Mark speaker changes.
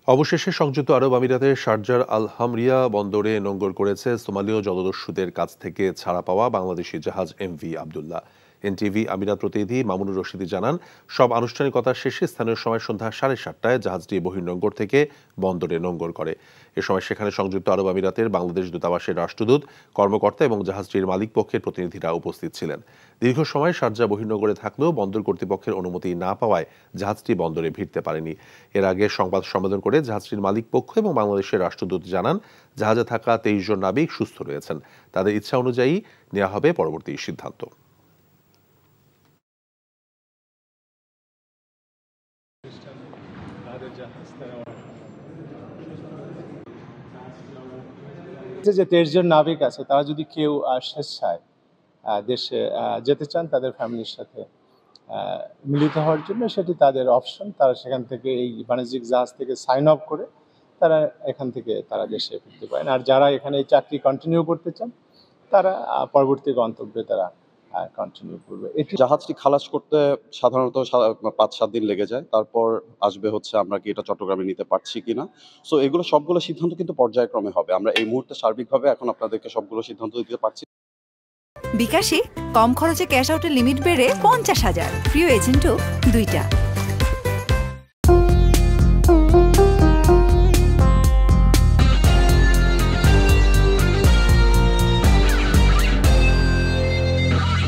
Speaker 1: অবশেষে সংযুক্ত আরব আমিরাতের শারজার আল হামরিয়া বন্দরে নোঙর করেছে সোমালীয় জলদস্যুদের কাছ থেকে ছাড়া পাওয়া বাংলাদেশি জাহাজ এমভি আবদুল্লাহ। এনটিভি আমিরাত প্রতিনিধি মামুনুর রশিদি জানান, সব আনুষ্ঠানিকতা শেষে স্থানীয় সময় সন্ধ্যা 7:30টায় জাহাজটি বহির্নোঙর থেকে বন্দরে নোঙর করে। এ সময় সেখানে সংযুক্ত আরব আমিরাতের বাংলাদেশ দূতাবাসের রাষ্ট্রদূত, কর্মকর্তা এবং জাহাজটির মালিক পক্ষের প্রতিনিধিরা উপস্থিত ছিলেন। দীর্ঘ সময় শারজা বহির্নোঙরে থাকলেও বন্দর কর্তৃপক্ষের অনুমতি না পাওয়ায় জাহাজটি বন্দরে ভিড়তে পারেনি। এর আগে সংবাদ সম্মেলন করে জাহাজটির মালিক পক্ষ এবং বাংলাদেশের রাষ্ট্রদূত জানান, জাহাজে থাকা 23 জন নাবিক সুস্থ রয়েছেন। তাদের ইচ্ছা অনুযায়ী নেওয়া হবে পরবর্তী সিদ্ধান্ত।
Speaker 2: যে 23 জন নাবিক আছে, তারা যদি কেউ স্বেচ্ছায় দেশে যেতে চান তাদের ফ্যামিলির সাথে মিলিত হওয়ার জন্য, সেটি তাদের অপশন। তারা সেখান থেকে এই বাণিজ্যিক জাহাজ থেকে সাইন আপ করে তারা এখান থেকে তারা দেশে ফিরতে পারেন। আর যারা এখানে এই চাকরি কন্টিনিউ করতে চান তারা পরবর্তী গন্তব্যে তারা কন্টিনিউ করবে।
Speaker 3: এটি জাহাজটি খালাস করতে সাধারণত 5-7 দিন লেগে যায়। তারপর আসবে হচ্ছে আমরা কি এটা চট্টগ্রামে নিতে পারছি কিনা। সো এগুলো সবগুলো সিদ্ধান্ত কিন্তু পর্যায়ক্রমে হবে। আমরা এই মুহূর্তে সার্বিকভাবে এখন আপনাদেরকে সবগুলো সিদ্ধান্ত দিতে পারছি।
Speaker 4: বিকাশে কম খরচে ক্যাশ আউটের লিমিট বেড়ে 50,000, প্রিয় এজেন্টও 2টা।